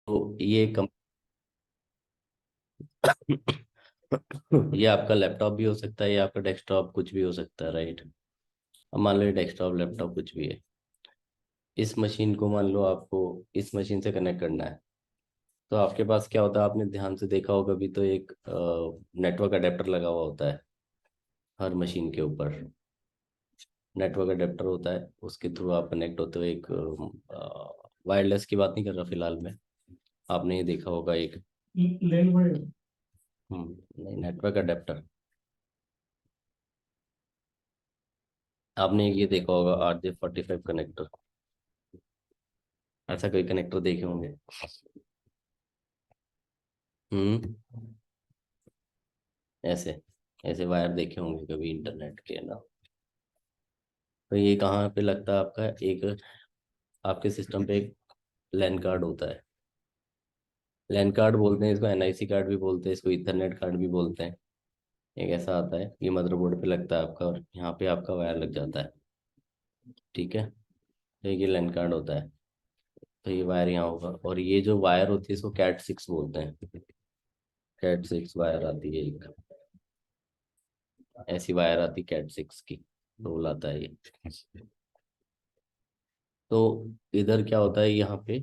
तो ये कम ये आपका लैपटॉप भी हो सकता है या आपका डेस्कटॉप, कुछ भी हो सकता है, राइट। अब मान लो ये डेस्कटॉप लैपटॉप कुछ भी है। इस मशीन को मान लो आपको इस मशीन से कनेक्ट करना है। तो आपके पास क्या होता है, आपने ध्यान से देखा होगा भी, तो एक नेटवर्क अडेप्टर लगा हुआ होता है हर मशीन के ऊपर। नेटवर्क अडेप्टर होता है, उसके थ्रू आप कनेक्ट होते हो। एक वायरलेस की बात नहीं कर रहा फिलहाल मैं, आपने ये देखा होगा एक। लेन वायर। नहीं, नेटवर्क अडेप्टर। आपने एक ये देखा होगा RJ45 कनेक्टर, ऐसा कोई कनेक्टर देखे होंगे। हम्म ऐसे ऐसे वायर देखे होंगे कभी इंटरनेट के ना। तो ये कहाँ पे लगता है आपका, एक आपके सिस्टम पे एक लैन कार्ड होता है। लैन कार्ड बोलते हैं इसको, NIC कार्ड भी बोलते हैं इसको, इथरनेट कार्ड भी बोलते हैं। एक ऐसा आता है, ये मदरबोर्ड पे लगता है आपका, और यहाँ पे आपका वायर लग जाता है। ठीक है, तो ये लैन कार्ड होता है। तो ये वायर यहाँ होगा, और ये जो वायर होती है इसको कैट 6 बोलते हैं। कैट 6 वायर आती है एक, ऐसी वायर आती कैट 6 की, रोल आता है ये। तो इधर क्या होता है यहाँ पे,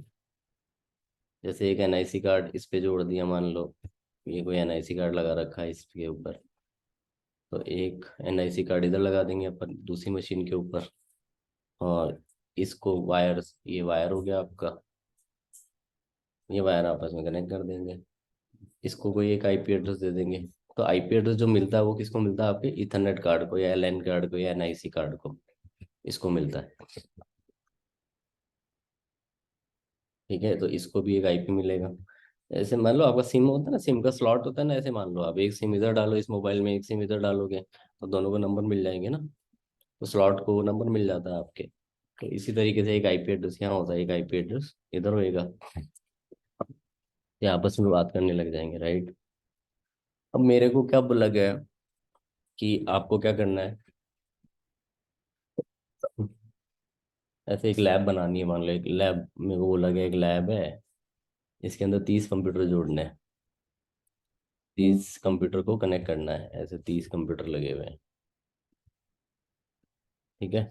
जैसे एक NIC कार्ड इस पे जोड़ दिया मान लो, ये कोई NIC कार्ड लगा रखा है इसके ऊपर। तो एक NIC कार्ड इधर लगा देंगे अपन दूसरी मशीन के ऊपर, और इसको वायर, ये वायर हो गया आपका, ये वायर आपस में कनेक्ट कर देंगे। इसको कोई एक IP एड्रेस दे देंगे। तो IP एड्रेस जो मिलता है वो किसको मिलता है, आपके इथरनेट कार्ड को या LAN कार्ड को या NIC कार्ड को, इसको मिलता है। ठीक है, तो इसको भी एक IP मिलेगा। ऐसे मान लो आपका सिम होता है ना, सिम का स्लॉट होता है ना, ऐसे मान लो आप एक सिम इधर डालो इस मोबाइल में, एक सिम इधर डालोगे तो दोनों को नंबर मिल जाएंगे ना। तो स्लॉट को नंबर मिल जाता है आपके। तो इसी तरीके से एक IP एड्रेस यहाँ होता है, एक IP एड्रेस इधर होएगा। ये आपस में बात करने लग जाएंगे, राइट। अब मेरे को क्या बोला गया है कि आपको क्या करना है, ऐसे एक लैब बनानी है। मान लो एक लैब में वो बोला गया, एक लैब है, इसके अंदर 30 कंप्यूटर जोड़ने हैं। 30 कंप्यूटर को कनेक्ट करना है, ऐसे 30 कंप्यूटर लगे हुए हैं। ठीक है,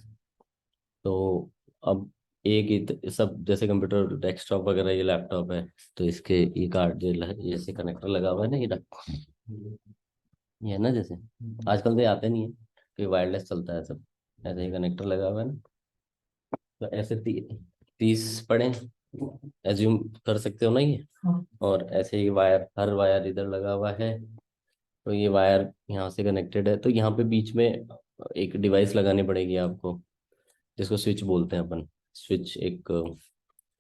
तो अब एक ही सब जैसे कंप्यूटर डेस्कटॉप वगैरह, ये लैपटॉप है, तो इसके ये कार्ड जैसे कनेक्टर लगा हुआ है ना, ये है ना, जैसे आजकल तो ये आते नहीं है कि वायरलेस चलता है सब, ऐसे ही कनेक्टर लगा हुआ है ना। तो ऐसे 30 पड़े, एज्यूम कर सकते हो ना ये। हाँ। और ऐसे ही वायर, हर वायर इधर लगा हुआ है। तो ये वायर यहाँ से कनेक्टेड है, तो यहाँ पे बीच में एक डिवाइस लगानी पड़ेगी आपको, जिसको स्विच बोलते हैं अपन। स्विच एक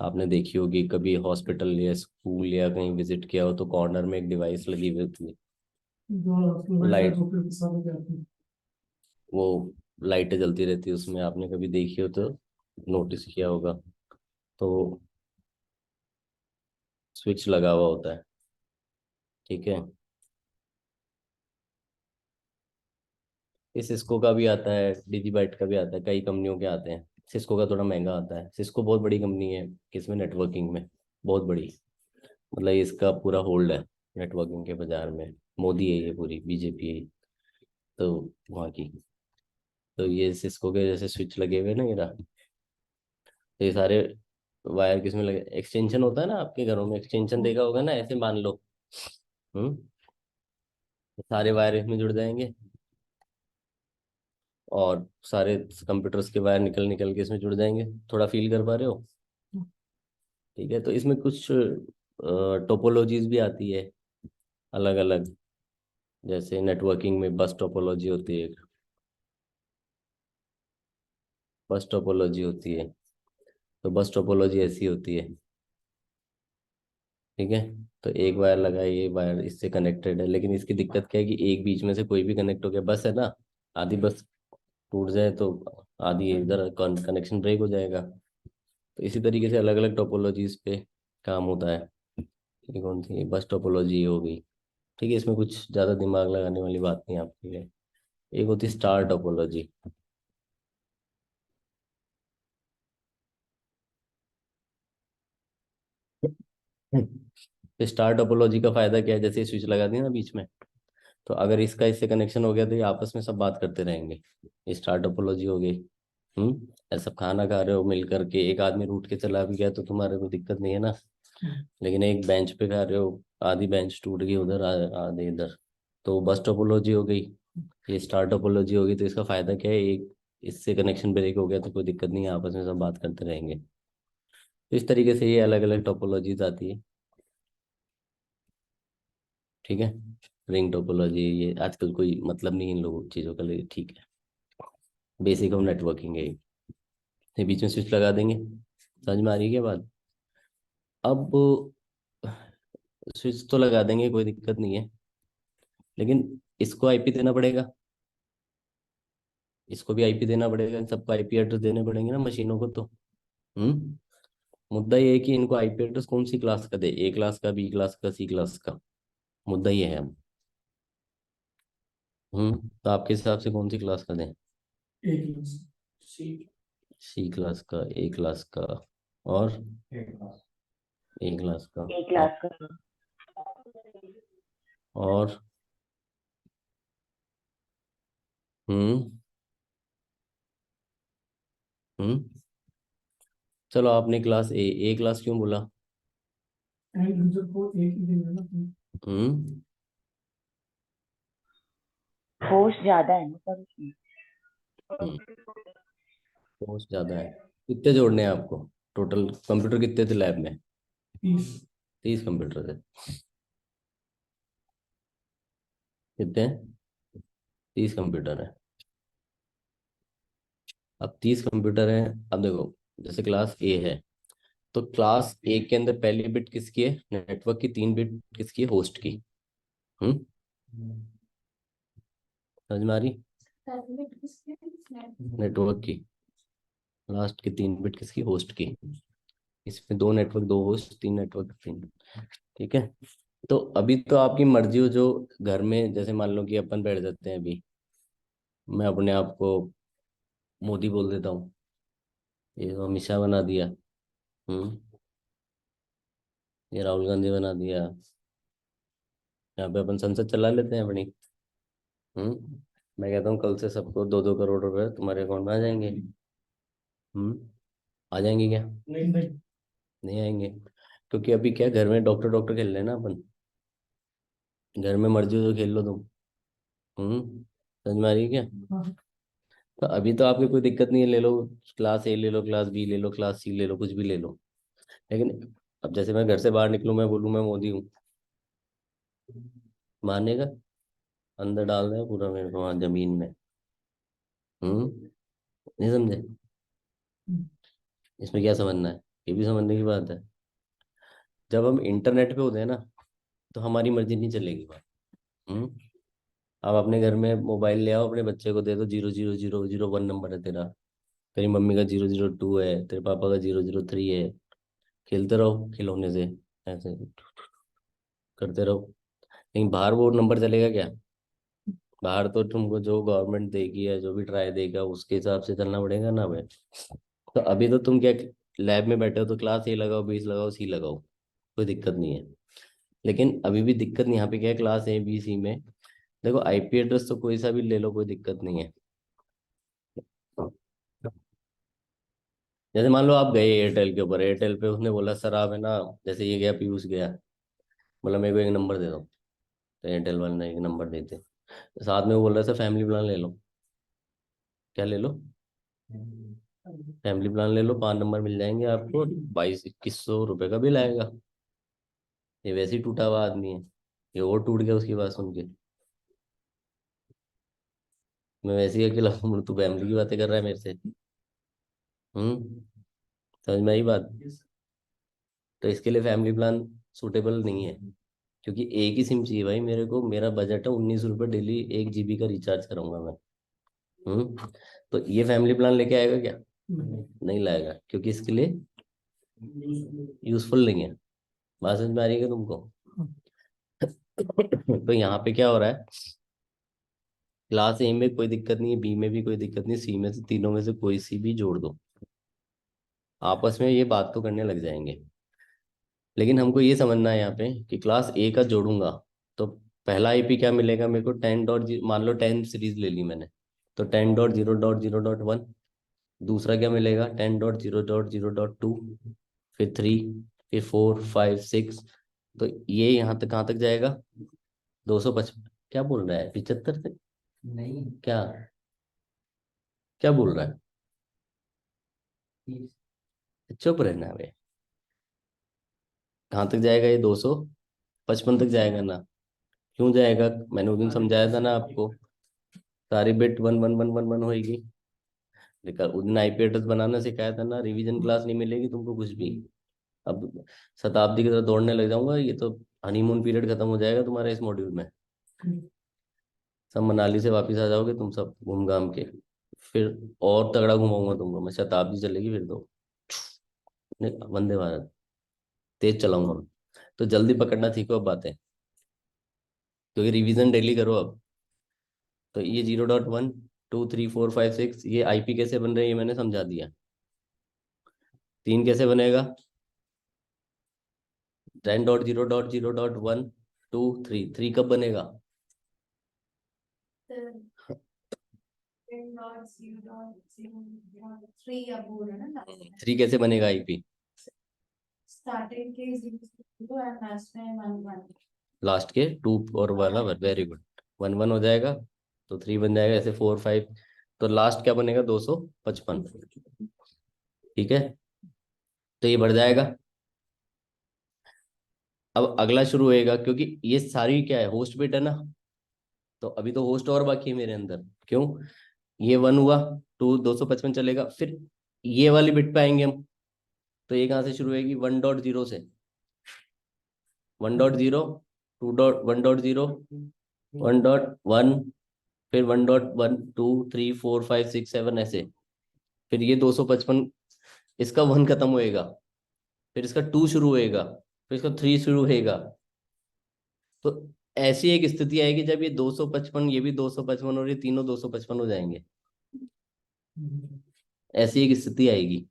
आपने देखी होगी कभी हॉस्पिटल या स्कूल या कहीं विजिट किया हो, तो कॉर्नर में एक डिवाइस लगी हुई होती है, जो लाइट लाइट, होती है सारी जाती है। वो लाइटें जलती रहती है उसमें, आपने कभी देखी हो तो नोटिस किया होगा। तो स्विच लगा हुआ होता है। ठीक है, इस सिस्को का भी आता है, डिजीबाइट का भी आता है, कई कंपनियों के आते हैं। सिस्को का थोड़ा महंगा आता है, सिस्को बहुत बड़ी कंपनी है किसमें, नेटवर्किंग में, बहुत बड़ी। मतलब इसका पूरा होल्ड है नेटवर्किंग के बाजार में। मोदी है ये, पूरी BJP है तो वहाँ की। तो ये सिस्को के जैसे स्विच लगे हुए हैं ना, तो ये सारे वायर किसमें लगे, एक्सटेंशन होता है ना आपके घरों में, एक्सटेंशन देखा होगा ना, ऐसे मान लो। हम्म तो सारे वायर इसमें जुड़ जाएंगे, और सारे कंप्यूटर्स के वायर निकल निकल के इसमें जुड़ जाएंगे। थोड़ा फील कर पा रहे हो। ठीक है, तो इसमें कुछ टोपोलॉजीज भी आती है अलग अलग। जैसे नेटवर्किंग में बस टोपोलॉजी होती है, बस टोपोलॉजी होती है। तो बस टोपोलॉजी ऐसी होती है। ठीक है, तो एक वायर लगा है, ये वायर इससे कनेक्टेड है, लेकिन इसकी दिक्कत क्या है कि एक बीच में से कोई भी कनेक्ट हो गया, बस है ना, आधी बस टूट जाए तो आधी इधर कनेक्शन ब्रेक हो जाएगा। तो इसी तरीके से अलग अलग टोपोलॉजीज पे काम होता है। ये कौन सी बस टोपोलॉजी हो गई। ठीक है, इसमें कुछ ज़्यादा दिमाग लगाने वाली बात नहीं है आपके लिए। एक होती है स्टार टोपोलॉजी। तो स्टार टोपोलॉजी का फायदा क्या है, जैसे स्विच लगा दिया ना बीच में, तो अगर इसका इससे कनेक्शन हो गया तो ये आपस में सब बात करते रहेंगे। ये स्टार टोपोलॉजी हो गई। ऐसा खाना खा रहे हो मिल करके, एक आदमी रूठ के चला भी गया तो तुम्हारे को दिक्कत नहीं है ना। लेकिन एक बेंच पे खा रहे हो, आधी बेंच टूट गई उधर, आधी इधर, तो बस टोपोलॉजी हो गई। ये स्टार टोपोलॉजी होगी, तो इसका फायदा क्या है, एक इससे कनेक्शन ब्रेक हो गया तो कोई दिक्कत नहीं है, आपस में सब बात करते रहेंगे। तो इस तरीके से ये अलग अलग टोपोलॉजीज आती है। ठीक है। रिंग टोपोलॉजी ये आजकल कोई मतलब नहीं है इन लोगों चीज़ों का, लेकिन ठीक है, बेसिक ऑफ नेटवर्किंग है ये। ये बीच में स्विच लगा देंगे, समझ में आ रही है क्या बात। अब स्विच तो लगा देंगे, कोई दिक्कत नहीं है, लेकिन इसको आईपी देना पड़ेगा, इसको भी आईपी देना पड़ेगा, इन सबको आईपी एड्रेस देने पड़ेंगे ना मशीनों को तो। हम्म मुद्दा ये है कि इनको आईपी एड्रेस कौन सी क्लास का दे, ए क्लास का, बी क्लास का, सी क्लास का, मुद्दा ये है अब। तो आपके हिसाब से कौन सी क्लास का दें। एक क्लास सी। सी क्लास का, ए क्लास का, और एक क्लास। ए क्लास का, एक और, क्लास का। और हम्म हम्म चलो आपने क्लास ए क्लास क्यों बोला। एंड यूजर को एक ही देना ना अपने। हम्म होस्ट ज्यादा है ना सर उसमें। हम्म पोस्ट ज्यादा है। कितने जोड़ने हैं आपको, टोटल कंप्यूटर कितने थे लैब में। 30। 30 कंप्यूटर थे। कितने हैं? 30 कंप्यूटर है। अब 30 कंप्यूटर है। अब देखो, जैसे क्लास ए है, तो क्लास ए के अंदर पहली बिट किसकी है, नेटवर्क की, 3 बिट किसकी है, होस्ट की। हम्म समझ में आ रही, नेटवर्क की लास्ट की 3 बिट किसकी, होस्ट की। इसमें 2 नेटवर्क, 2 होस्ट, 3 नेटवर्क, 3। ठीक है। तो अभी तो आपकी मर्जी हो, जो घर में जैसे मान लो कि अपन बैठ जाते हैं अभी, मैं अपने आप को मोदी बोल देता हूँ, ये तो अमित शाह बना दिया। हम्म ये राहुल गांधी बना दिया। यहाँ पे अपन संसद चला लेते हैं अपनी। मैं कहता हूँ कल से सबको 2-2 करोड़ रुपए तुम्हारे अकाउंट में आ जाएंगे। आ जाएंगे क्या। नहीं नहीं। नहीं आएंगे, क्योंकि अभी क्या, घर में डॉक्टर डॉक्टर खेल रहे हैं ना अपन, घर में मर्जी हो तो खेल लो तुम। समझ में आ रही है क्या। हाँ। तो अभी तो आपकी कोई दिक्कत नहीं है, ले लो, क्लास ए ले लो, क्लास बी ले लो, क्लास सी ले लो, कुछ भी ले लो। लेकिन अब जैसे मैं घर से बाहर निकलूँ, मैं बोलूँ मैं मोदी हूँ, मानने का, अंदर डाल रहे हैं पूरा मेरे को वहाँ जमीन में। नहीं समझे, इसमें क्या समझना है, ये भी समझने की बात है। जब हम इंटरनेट पे होते हैं ना, तो हमारी मर्जी नहीं चलेगी बात। हम्म आप अपने घर में मोबाइल ले आओ, अपने बच्चे को दे दो, 000001 नंबर है तेरा, तेरी मम्मी का 002 है, तेरे पापा का 003 है, खेलते रहो खिलौने से, ऐसे करते रहो। लेकिन बाहर वो नंबर चलेगा क्या, बाहर तो तुमको जो गवर्नमेंट देगी या जो भी ट्राई देगा उसके हिसाब से चलना पड़ेगा ना भाई। तो अभी तो तुम क्या, लैब में बैठे हो तो क्लास ए लगाओ, बीस लगाओ, सी लगाओ, कोई दिक्कत नहीं है। लेकिन अभी भी दिक्कत नहीं, यहाँ पे क्या है, क्लास ए बी सी में देखो, आईपी एड्रेस तो कोई सा भी ले लो, कोई दिक्कत नहीं है। जैसे मान लो आप गए एयरटेल के ऊपर, एयरटेल पे उसने बोला सर आप है ना, जैसे ये गया पीयूष गया, बोला मेरे को एक नंबर दे दो, तो एयरटेल वाले ने एक नंबर देते, साथ में वो बोल रहा था फैमिली प्लान ले लो। क्या ले लो, फैमिली प्लान ले लो, 5 नंबर मिल जाएंगे आपको, 2200-2100 रुपये का बिल आएगा। ये वैसे ही टूटा हुआ आदमी है, ये और टूट गया उसकी बात सुन के। मैं वैसे ही अकेला हूँ, तू फैमिली की बातें कर रहा है मेरे से। हम्म समझ में आई बात। तो इसके लिए फैमिली प्लान सूटेबल नहीं है, क्योंकि एक ही सिम चाहिए भाई मेरे को, मेरा बजट है 19 रुपये डेली, 1 GB का रिचार्ज कराऊंगा मैं। हम्म तो ये फैमिली प्लान लेके आएगा क्या, नहीं लाएगा, क्योंकि इसके लिए यूजफुल नहीं है। बात समझ में आ रही है तुमको। तो यहाँ पे क्या हो रहा है, क्लास ए में कोई दिक्कत नहीं है, बी में भी कोई दिक्कत नहीं, सी में से, तीनों में से कोई सी भी जोड़ दो, आपस में ये बात तो करने लग जाएंगे। लेकिन हमको ये समझना है यहाँ पे कि क्लास ए का जोड़ूंगा तो पहला आईपी क्या मिलेगा मेरे को, 10 डॉट, मान लो 10 सीरीज ले ली मैंने, तो 10.0.0.1। दूसरा क्या मिलेगा, 10.0.0.2, फिर 3, फिर 4, 5, 6। तो ये यहाँ तक कहाँ तक जाएगा, 255। क्या बोल रहा है, 75 तक? नहीं, क्या क्या बोल रहा है, चुप रहना है। कहाँ तक जाएगा ये, 255 तक जाएगा ना? क्यों जाएगा, मैंने उस दिन समझाया था ना आपको, सारी बिट 1 1 1 1 1 होएगी। लेकिन उस दिन आईपी एड्रेस बनाना सिखाया था ना, रिवीजन क्लास नहीं मिलेगी तुमको कुछ भी। अब शताब्दी की तरह दौड़ने लग जाऊंगा, ये तो हनीमून पीरियड खत्म हो जाएगा तुम्हारे इस मॉड्यूल में। सब मनाली से वापस आ जाओगे तुम सब घूम घाम के, फिर और तगड़ा घुमाऊंगा तुमको मैं, शताब्दी चलेगी फिर तो। नहीं, वंदे भारत तेज चलाऊंगा मैं। तो जल्दी पकड़ना सीखो अब बातें, क्योंकि रिवीजन डेली करो अब। तो ये 0.1 2 3 4 5 6 ये आईपी कैसे बन रहे हैं ये मैंने समझा दिया। 3 कैसे बनेगा, 10.0.0.1 2 3, 3 कब बनेगा, 10.0.0.3 अब बोल रहे हैं ना, 3 कैसे बनेगा आईपी, स्टार्टिंग के 0 एंड लास्ट में 1 1। लास्ट के 2 और वाला, वेरी गुड। 1 1 हो जाएगा तो 3 बन जाएगा, ऐसे 4 5। तो लास्ट क्या बनेगा, 255। ठीक है, तो ये बढ़ जाएगा। अब अगला शुरू होएगा, क्योंकि ये सारी क्या है, होस्ट बिट है ना। तो अभी तो होस्ट और बाकी है मेरे अंदर, क्यों, ये 1 हुआ, 255 चलेगा, फिर ये वाली बिट पे आएंगे हम। तो ये कहाँ से शुरू होएगी, 1.0 से, 1.0, 1.0, 1.1, फिर 1.1 2 3 4 5 6 7 ऐसे। फिर ये 255, इसका 1 खत्म होएगा, फिर इसका 2 शुरू होएगा, फिर इसका 3 शुरू होएगा। तो ऐसी एक स्थिति आएगी जब ये 255, ये भी 255 और ये तीनों 255 हो जाएंगे। ऐसी एक स्थिति आएगी।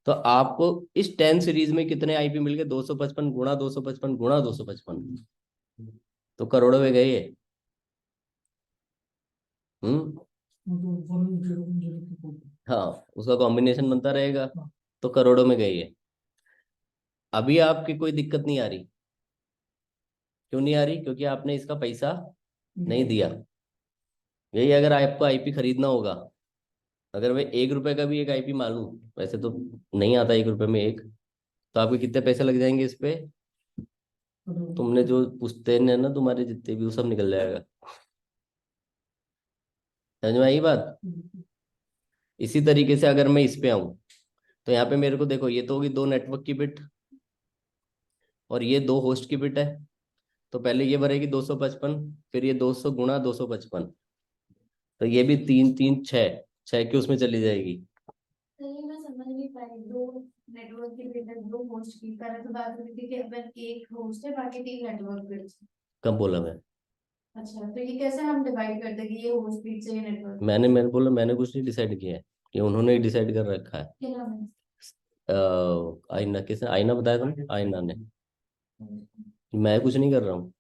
तो आपको इस 10 सीरीज में कितने आईपी मिल गए, 255 गुणा 255 गुणा 255, तो करोड़ों में गए ये। हम्म, मतलब 1 0 0 हाँ, उसका कॉम्बिनेशन बनता रहेगा, तो करोड़ों में गई है। अभी आपकी कोई दिक्कत नहीं आ रही, क्यों नहीं आ रही, क्योंकि आपने इसका पैसा नहीं दिया। यही अगर आपको आईपी खरीदना होगा, अगर मैं 1 रुपए का भी एक आईपी मानूं, वैसे तो नहीं आता 1 रुपए में एक, तो आपके कितने पैसे लग जाएंगे इस पे, तुमने जो पुश्तैन है ना तुम्हारे जितने भी, वो सब निकल जाएगा। समझ में आई बात। इसी तरीके से अगर मैं इस पे आऊं, तो यहाँ पे मेरे को देखो, ये तो होगी 2 नेटवर्क की बिट, और ये 2 होस्ट की बिट है। तो पहले ये भरेगी 255, फिर ये 200 गुणा 255, तो ये भी 3 3 6, 6 की उसमें चली जाएगी। तो ये मैं समझ नहीं पाई, दो नेटवर्क के बिल्डर, दो होस्ट की, पहले तो बात हुई थी कि अपन एक होस्ट है बाकी 3 नेटवर्क बिल्ड। कब बोला मैं, अच्छा, तो ये कैसे हम डिवाइड करते हैं कि ये होस्ट बिट से ये नेटवर्क? मैंने बोला, मैंने कुछ नहीं डिसाइड किया है, ये उन्होंने ही डिसाइड कर रखा है। क्या नाम है? आईना, किसने, आईना बताया था, आईना ने। मैं कुछ नहीं कर रहा हूँ,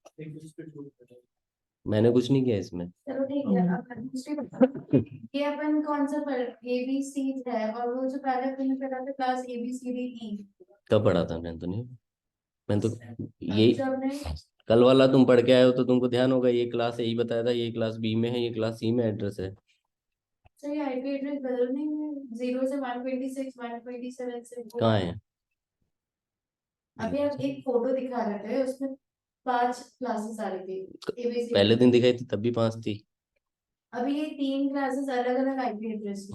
मैंने कुछ नहीं किया इसमें। चलो ठीक है, अब दूसरी बात, ये अपन कौन सा पर एबीसी है, और वो जो पहले अपन ने पढ़ा था क्लास ABCDE। कब पढ़ा था, मैंने तो नहीं, मैंने तो अभी ये जो हमने, कल वाला तुम पढ़ के आए हो तो तुमको ध्यान होगा, ये क्लास यही बताया था, ये क्लास बी में है, ये क्लास सी में एड्रेस है। सही आईपी एड्रेस बदलने में 0 से 126 127 से वो, कहाँ है, अभी आप एक फोटो दिखा रहे थे, उसमें 5 क्लासेस आ रही थी पहले ABCD। दिन दिखाई थी तब भी 5 थी। अभी ये 3 क्लासेस अलग अलग आईपी एड्रेस है,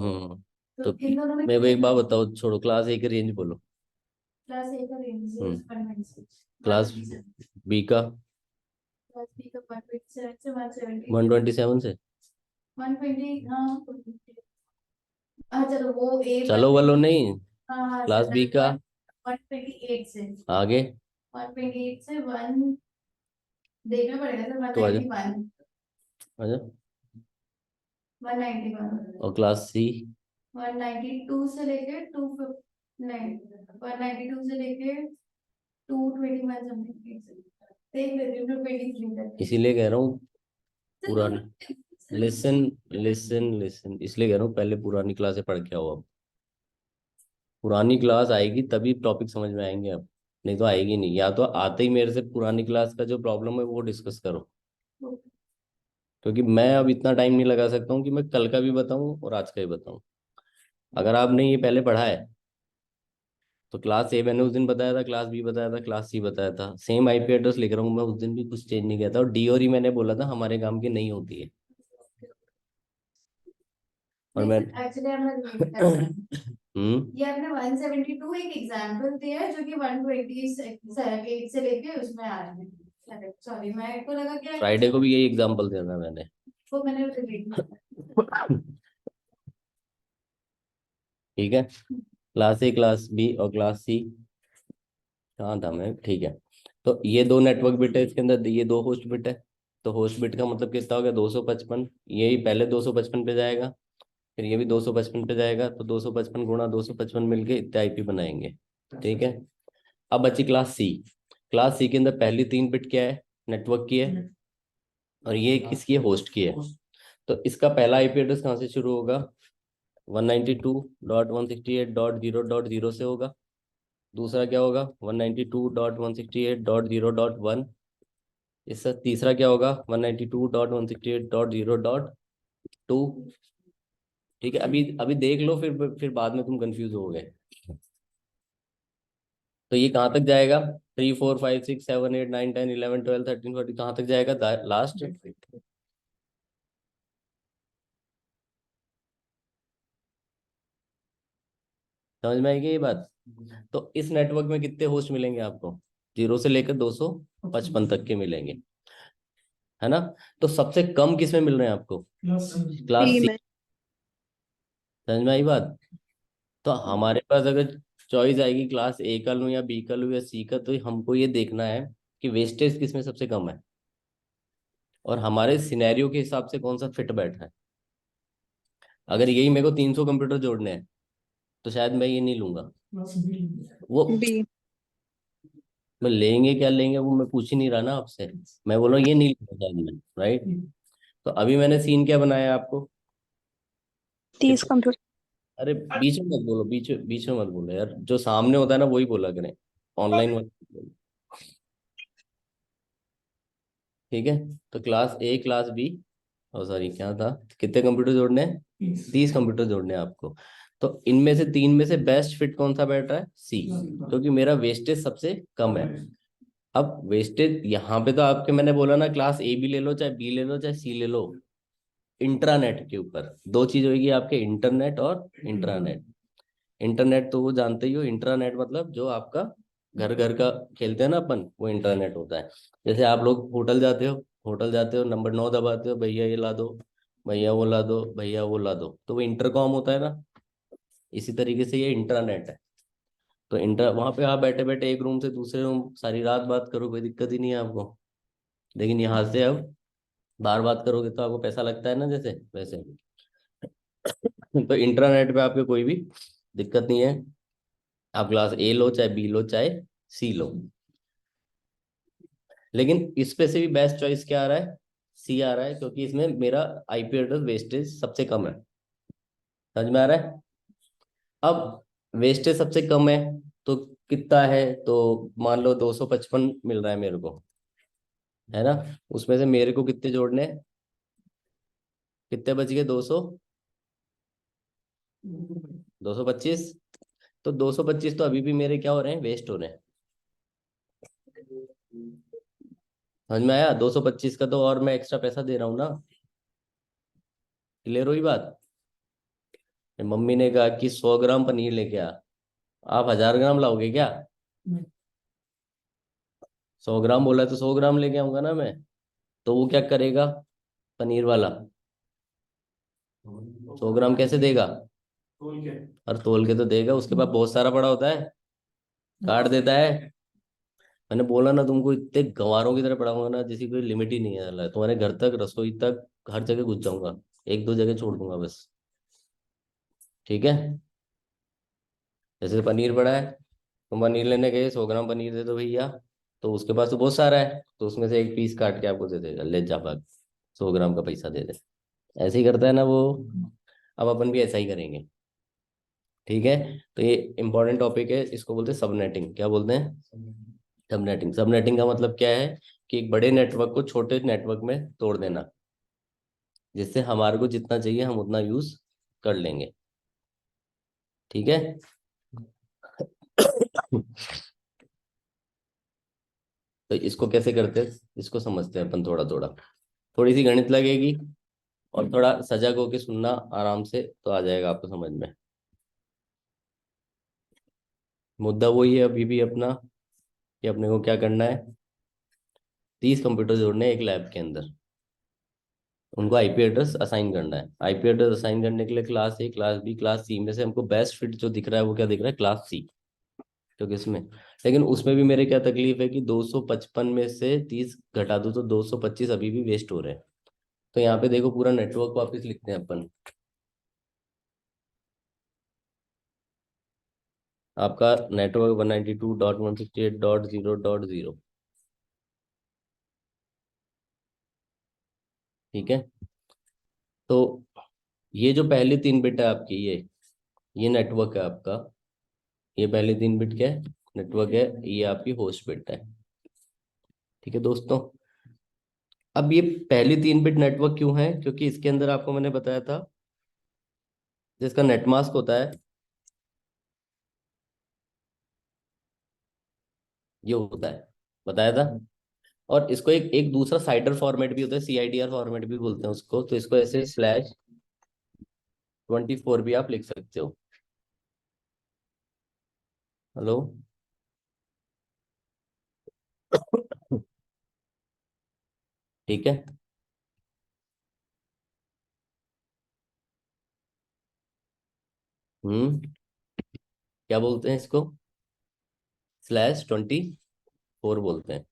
तो तो इन दोनों में मेरे को एक बात बताओ, छोड़ो क्लास ए की रेंज बोलो। क्लास ए का रेंज 0 हम्म, से 126 क्लास 127, बी का क्लास बी का 127 से 170, 127 से। 120, हाँ। हाँ चलो वो ए चलो वालो नहीं, हाँ हाँ क्लास चलो बी का 128 से, आगे, 128 से 1, देखना पड़ेगा सर, तो आजा 191, आजा। 191, और क्लास सी, 192 से लेके 2, नहीं 192 से लेके 221 समथिंग देख लेती हूँ 223 तक। इसीलिए कह रहा हूँ तो पुरानी, दोनों- लिसन लिसन लिसन, इसलिए कह रहा हूँ पहले पुरानी क्लासें पढ़ के आओ। अब पुरानी क्लास आएगी तभी टॉपिक समझ में आएंगे, अब नहीं तो आएगी नहीं। या तो आते ही मेरे से पुरानी क्लास का जो प्रॉब्लम है वो डिस्कस करो, क्योंकि मैं अब इतना टाइम नहीं लगा सकता हूँ कि मैं कल का भी बताऊं और आज का भी बताऊं। अगर आपने ये पहले पढ़ा है तो क्लास ए मैंने उस दिन बताया था, क्लास बी बताया था, क्लास सी बताया था, सेम आईपी एड्रेस लिख रहा हूँ मैं, उस दिन भी कुछ चेंज नहीं किया था। और डी और ई मैंने बोला था हमारे काम की नहीं होती है। और मैं नहीं एक्चुअली आई एम रिलेट कर रही हूँ। हम्म, ये आपने 172 एक एग्जांपल दिया है जो कि 128 से लेके उसमें आ रही है। सॉरी मेरे को लगा कि फ्राइडे को भी यही एग्जाम्पल दिया था मैंने। वो मैंने रिलेट ठीक है, क्लास ए क्लास बी और क्लास सी, कहाँ था मैं, ठीक है। तो ये दो नेटवर्क बिट है, इसके अंदर ये दो होस्ट बिट है। तो होस्ट बिट का मतलब कितना हो गया, 255। यही पहले 255 पे जाएगा, फिर ये भी 255 पे जाएगा, तो 255 गुणा 255 मिलके इतने आईपी बनाएंगे। ठीक है, अब बची क्लास सी। क्लास सी के अंदर पहली 3 बिट क्या है, नेटवर्क की है, और ये किसकी है, होस्ट की है। तो इसका पहला आईपी एड्रेस कहाँ से शुरू होगा, 192.168.0.0 से होगा। दूसरा क्या होगा, 192.168.0.1। इसका तीसरा क्या होगा, 192.168.0.2। ठीक है, अभी अभी देख लो, फिर बाद में तुम कंफ्यूज होगे। तो ये कहाँ तक जाएगा, 3 4 5 6 7 8 9 10 11 12 13 14, कहाँ तक जाएगा लास्ट। समझ में आएगी ये बात। तो इस नेटवर्क में कितने होस्ट मिलेंगे आपको, 0 से लेकर 255 तक के मिलेंगे, है ना। तो सबसे कम किस में मिल रहे हैं आपको, क्लास सी सी। में। समझ में आई बात। तो हमारे पास अगर चॉइस आएगी क्लास ए का लूँ या बी का लूँ या सी का, तो हमको ये देखना है कि वेस्टेज किस में सबसे कम है, और हमारे सिनेरियो के हिसाब से कौन सा फिट बैठ रहा है। अगर यही मेरे को 300 कंप्यूटर जोड़ने हैं तो शायद मैं ये नहीं लूंगा। वो बी। मैं लेंगे क्या लेंगे वो मैं पूछ ही नहीं रहा ना आपसे, मैं बोल रहा हूँ ये नहीं लूंगा शायद मैं, राइट। तो अभी मैंने सीन क्या बनाया आपको, 30 कितना, कंप्यूटर। अरे बीच में मत बोलो, बीच बीच में मत बोलो यार, जो सामने होता है ना वही बोला करें, ऑनलाइन मत बोलो। ठीक है, तो क्लास ए क्लास बी, और सॉरी क्या था, कितने कंप्यूटर जोड़ने हैं, 30 कंप्यूटर जोड़ने हैं आपको। तो इनमें से 3 में से बेस्ट फिट कौन सा बैठ रहा है, सी, क्योंकि मेरा वेस्टेज सबसे कम है। अब वेस्टेज यहाँ पे तो आपके मैंने बोला ना, क्लास ए भी ले लो चाहे बी ले लो चाहे सी ले लो, इंट्रानेट के ऊपर दो चीज होगी आपके, इंटरनेट और इंट्रानेट। इंटरनेट तो वो जानते ही हो, इंट्रानेट मतलब जो आपका घर घर का खेलते हैं ना अपन, वो इंटरनेट होता है। जैसे आप लोग होटल जाते हो, होटल जाते हो नंबर 9 दबाते हो, भैया ये ला दो, भैया वो ला दो, भैया वो ला दो, तो वो इंटरकॉम होता है ना। इसी तरीके से ये इंट्रानेट है। तो इंटर वहां पे आप बैठे बैठे एक रूम से दूसरे रूम सारी रात बात करो, कोई दिक्कत ही नहीं है आपको। लेकिन यहाँ से अब बार बात करोगे तो आपको पैसा लगता है ना, जैसे वैसे। तो इंटरनेट पे आपके कोई भी दिक्कत नहीं है, आप क्लास ए लो चाहे बी लो चाहे सी लो। लेकिन इस पे से भी बेस्ट चॉइस क्या आ रहा है, सी आ रहा है, क्योंकि इसमें मेरा आईपी एड्रेस वेस्टेज सबसे कम है। समझ में आ रहा है। अब वेस्टेज सबसे कम है तो कितना है, तो मान लो 255 मिल रहा है मेरे को, है ना। उसमें से मेरे को कितने जोड़ने हैं, कितने बच गए, 225। तो 225 तो अभी भी मेरे क्या हो रहे हैं, वेस्ट हो रहे हैं। समझ में आया, 225 का तो और मैं एक्स्ट्रा पैसा दे रहा हूँ ना। क्लियर हुई बात। मम्मी ने कहा कि 100 ग्राम पनीर लेके आ, आप 1000 ग्राम लाओगे क्या, 100 ग्राम बोला तो 100 ग्राम लेके आऊंगा ना मैं। तो वो क्या करेगा पनीर वाला, 100 ग्राम कैसे देगा, और तोल के तो देगा, उसके पास बहुत सारा पड़ा होता है, काट देता है। मैंने बोला ना तुमको, इतने गंवारों की तरह पढ़ाऊंगा ना, जिसकी कोई लिमिट ही नहीं है, अल्लाह, तुम्हारे घर तक रसोई तक हर जगह घुस जाऊंगा, एक दो जगह छोड़ दूंगा बस। ठीक है, जैसे पनीर पड़ा है, तुम पनीर लेने गए, 100 ग्राम पनीर दे दो भैया, तो उसके पास तो बहुत सारा है, तो उसमें से एक पीस काट के आपको दे देगा, ले जा भाग, 100 ग्राम का पैसा दे दे। ऐसे ही करता है ना वो। अब अपन भी ऐसा ही करेंगे। ठीक है। तो ये इंपॉर्टेंट टॉपिक है, इसको बोलते हैं सबनेटिंग। क्या बोलते हैं? सबनेटिंग। सबनेटिंग का मतलब क्या है? कि एक बड़े नेटवर्क को छोटे नेटवर्क में तोड़ देना, जिससे हमारे को जितना चाहिए हम उतना यूज कर लेंगे। ठीक है। तो इसको कैसे करते हैं, इसको समझते हैं अपन थोड़ा थोड़ा। थोड़ी सी गणित लगेगी, और थोड़ा सजग होके सुनना आराम से, तो आ जाएगा आपको समझ में। मुद्दा वही है अभी भी अपना, कि अपने को क्या करना है। 30 कंप्यूटर जोड़ने हैं एक लैब के अंदर, उनको आईपी एड्रेस असाइन करना है। आईपी एड्रेस असाइन करने के लिए class A, class B, class C में से हमको बेस्ट फिट जो दिख रहा है वो क्या दिख रहा है? Class C. तो किसमें? लेकिन उसमें भी मेरे क्या तकलीफ है कि 255 में से 30 घटा दो तो 225 अभी भी वेस्ट हो रहे हैं। तो यहाँ पे देखो, पूरा नेटवर्क वापस लिखते हैं अपन। आपका नेटवर्क 192.168.0.0। ठीक है। तो ये जो पहली 3 बिट है आपकी, ये नेटवर्क है आपका। ये पहली 3 बिट क्या है? नेटवर्क है। ये आपकी होस्ट बिट है। ठीक है दोस्तों। अब ये पहली 3 बिट नेटवर्क क्यों है? क्योंकि इसके अंदर आपको मैंने बताया था, जिसका नेट मास्क होता है, ये होता है, बताया था। और इसको एक एक दूसरा साइडर फॉर्मेट भी होता है, सीआईडीआर फॉर्मेट भी बोलते हैं उसको। तो इसको ऐसे /24 भी आप लिख सकते हो। हेलो। ठीक है। क्या बोलते हैं इसको? /24 बोलते हैं।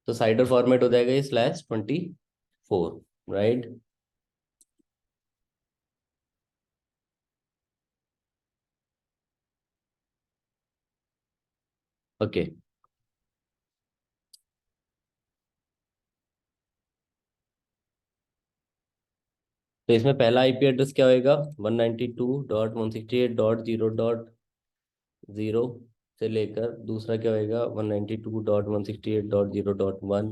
तो साइडर फॉर्मेट हो जाएगा ये /24। राइट। ओके। तो इसमें पहला आईपी एड्रेस क्या होएगा? 192.168.0.0 से लेकर दूसरा क्या होएगा? 192.168.0.1।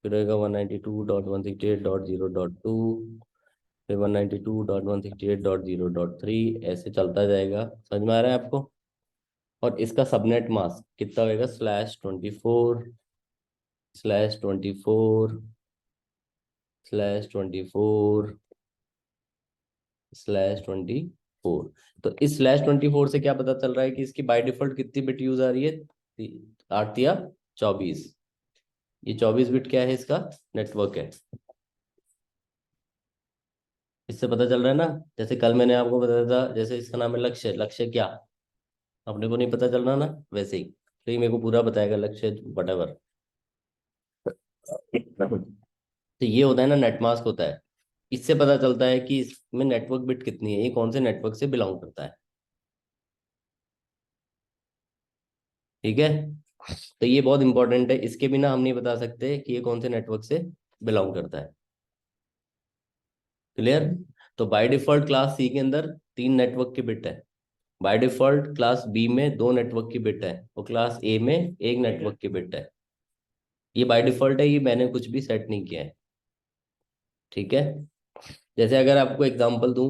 फिर होएगा 192.168.0.2। फिर 192.168.0.3। ऐसे चलता जाएगा। समझ में आ रहा है आपको? और इसका सबनेट मास्क कितना होएगा? /24 /24 /24। तो इस /24 से क्या पता चल रहा है कि इसकी बाय डिफॉल्ट कितनी बिट यूज आ रही है? 8 या 24। ये 24 बिट क्या है? इसका नेटवर्क है। इससे पता चल रहा है ना। जैसे कल मैंने आपको बताया था, जैसे इसका नाम है लक्ष्य। लक्ष्य क्या? अपने को नहीं पता चल रहा ना, वैसे ही तो ये मेरे को पूरा बताएगा लक्ष्य वटेवर। तो ये होता है ना, नेट मास्क होता है। इससे पता चलता है कि इसमें नेटवर्क बिट कितनी है, ये कौन से नेटवर्क से बिलोंग करता है। ठीक है। तो ये बहुत इंपॉर्टेंट है, इसके बिना हम नहीं बता सकते कि ये कौन से नेटवर्क से बिलोंग करता है। क्लियर? तो बाय डिफॉल्ट क्लास सी के अंदर 3 नेटवर्क की बिट है। बाय डिफॉल्ट क्लास बी में 2 नेटवर्क की बिट है, और क्लास ए में 1 नेटवर्क की बिट है। ये बाय डिफॉल्ट है, ये मैंने कुछ भी सेट नहीं किया है। ठीक है। जैसे अगर आपको एग्जांपल दूं,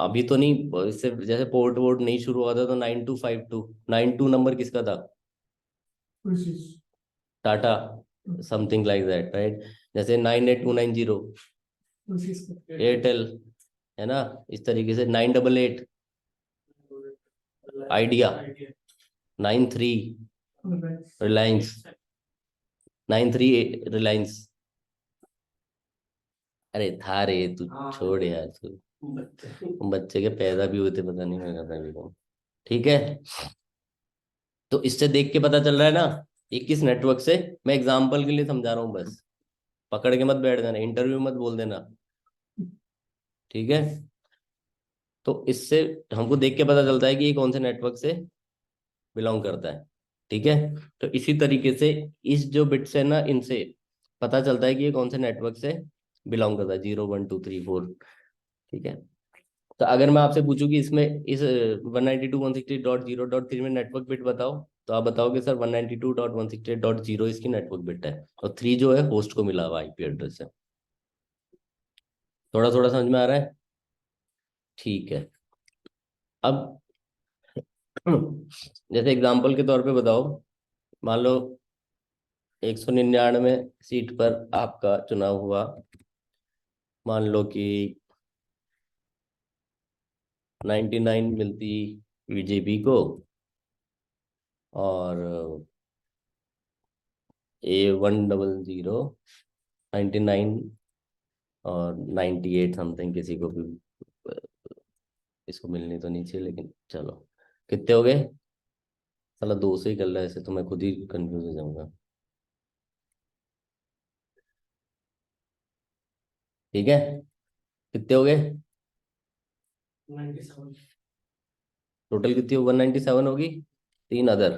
अभी तो नहीं, इससे जैसे पोर्ट वोर्ट नहीं शुरू हुआ था तो 9252, 92 नंबर किसका था? which is Tata, something like that, right. जैसे 98290 which is एयरटेल, है ना। इस तरीके से 988 आइडिया, 93 रिलायंस, 93 रिलायंस। अरे था रे, तू छोड़ यार तू। बच्चे के पैदा भी हुए थे, पता नहीं मैं करता भी हूँ। ठीक है। तो इससे देख के पता चल रहा है ना, ये किस नेटवर्क से। मैं एग्जांपल के लिए समझा रहा हूँ बस, पकड़ के मत बैठ जाना, इंटरव्यू मत बोल देना। ठीक है। तो इससे हमको देख के पता चलता है कि ये कौन से नेटवर्क से बिलोंग करता है। ठीक है, तो इसी तरीके से इस जो बिट्स है ना, इनसे पता चलता है कि ये कौन से नेटवर्क से बिलोंग करता है, 0 1 2 3 4। ठीक है, तो अगर मैं आपसे पूछूं कि इसमें इस 192.168.0.3 में नेटवर्क बिट बताओ, तो आप बताओगे सर 192.168.0 इसकी नेटवर्क बिट है, और 3 जो है होस्ट को मिला हुआ आईपी एड्रेस है। थोड़ा थोड़ा समझ में आ रहा है? ठीक है, अब जैसे एग्जांपल के तौर पे बताओ, मान लो 199 सीट पर आपका चुनाव हुआ, मान लो कि 99 मिलती बीजेपी को, और A 100 और 98 समथिंग किसी को भी इसको मिलनी तो नहीं चाहिए, लेकिन चलो, कितने हो गए? साला 2 से ही कर रहा है, ऐसे तो मैं खुद ही कंफ्यूज हो जाऊंगा। ठीक है, कितने हो गए? 97। टोटल कितनी हो? 197 होगी। 3 अदर,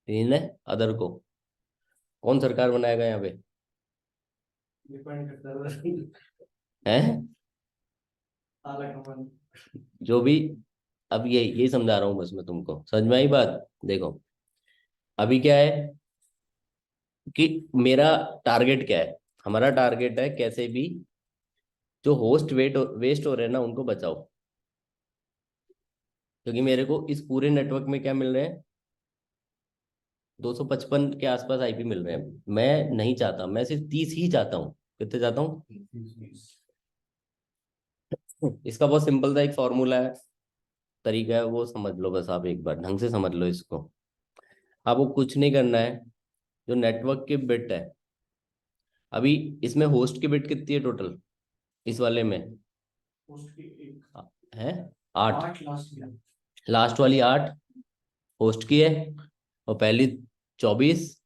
3 है अदर को। कौन सरकार बनाएगा यहाँ पे? डिपेंड करता है है आला कमान। जो भी, अब यही समझा रहा हूँ बस मैं तुमको, समझ में आई बात? देखो, अभी क्या है कि मेरा टारगेट क्या है, हमारा टारगेट है कैसे भी जो होस्ट वेस्ट हो रहे हैं ना उनको बचाओ, क्योंकि मेरे को इस पूरे नेटवर्क में क्या मिल रहे हैं, 255 के आसपास आईपी मिल रहे हैं। मैं नहीं चाहता, मैं सिर्फ 30 ही चाहता हूँ। कितने चाहता हूँ? इसका बहुत सिंपल सा एक फॉर्मूला है, तरीका है, वो समझ लो बस, आप एक बार ढंग से समझ लो इसको। आपको कुछ नहीं करना है, जो नेटवर्क के बिट है, अभी इसमें होस्ट की बिट कितनी है टोटल इस वाले में? उसकी एक है 8। 8 लास्ट ईयर। लास्ट वाली 8 होस्ट की है, और पहली 24।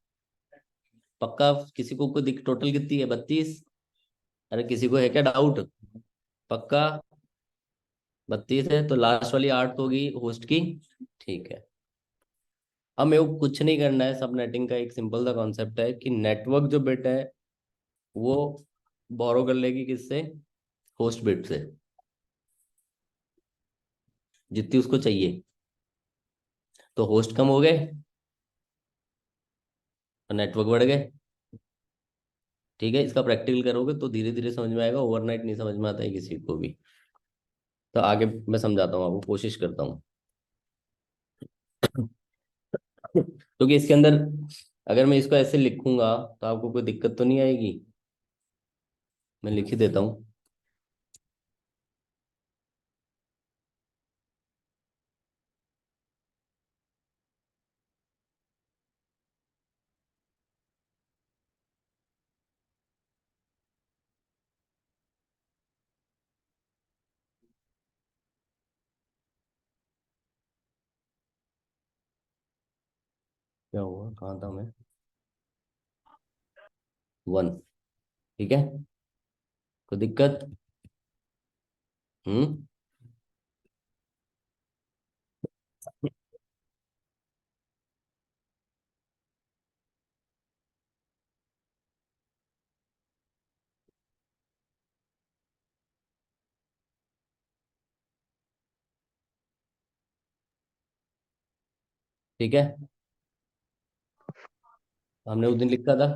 पक्का? किसी को कोई दिक टोटल कितनी है? 32। अरे किसी को है क्या डाउट? पक्का 32 है, तो लास्ट वाली 8 तो होगी होस्ट की। ठीक है, अब मेरे को कुछ नहीं करना है, सब नेटिंग का एक सिंपल सा कॉन्सेप्ट है कि नेटवर्क जो बिट है वो बोरो कर लेगी किससे? होस्ट बिट से, जितनी उसको चाहिए। तो होस्ट कम हो गए और नेटवर्क बढ़ गए। ठीक है, इसका प्रैक्टिकल करोगे तो धीरे धीरे समझ में आएगा, ओवरनाइट नहीं समझ में आता है किसी को भी। तो आगे मैं समझाता हूँ आपको, कोशिश करता हूँ। क्योंकि इसके अंदर अगर मैं इसको ऐसे लिखूंगा तो आपको कोई दिक्कत तो नहीं आएगी, मैं लिख ही देता हूँ। क्या हुआ, कहाँ था मैं? 1। ठीक है, कोई दिक्कत? हम्म। ठीक है, हमने उस दिन लिखा था।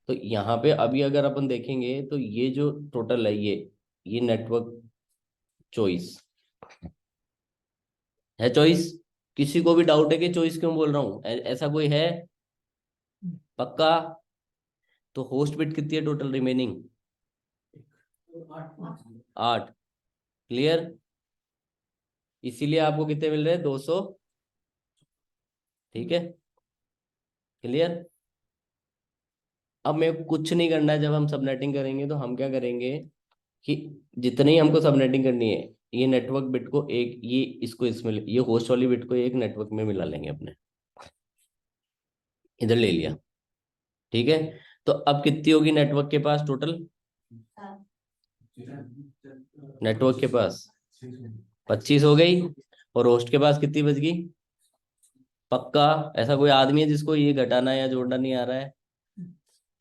तो यहाँ पे अभी अगर अपन देखेंगे तो ये जो टोटल है, ये नेटवर्क चॉइस है। चॉइस, किसी को भी डाउट है कि चॉइस क्यों बोल रहा हूँ? ऐसा कोई है? पक्का? तो होस्ट बिट कितनी है टोटल रिमेनिंग? 8 8। क्लियर? इसीलिए आपको कितने मिल रहे हैं? 200। ठीक है, क्लियर? अब मेरे को कुछ नहीं करना है, जब हम सबनेटिंग करेंगे तो हम क्या करेंगे कि जितनी हमको सबनेटिंग करनी है, ये नेटवर्क बिट को एक, ये इसको इसमें ये होस्ट वाली बिट को एक नेटवर्क में मिला लेंगे अपने, इधर ले लिया। ठीक है, तो अब कितनी होगी नेटवर्क के पास टोटल? नेटवर्क के पास 25 हो गई, और होस्ट के पास कितनी बच गई? पक्का ऐसा कोई आदमी है जिसको ये घटाना या जोड़ना नहीं आ रहा है?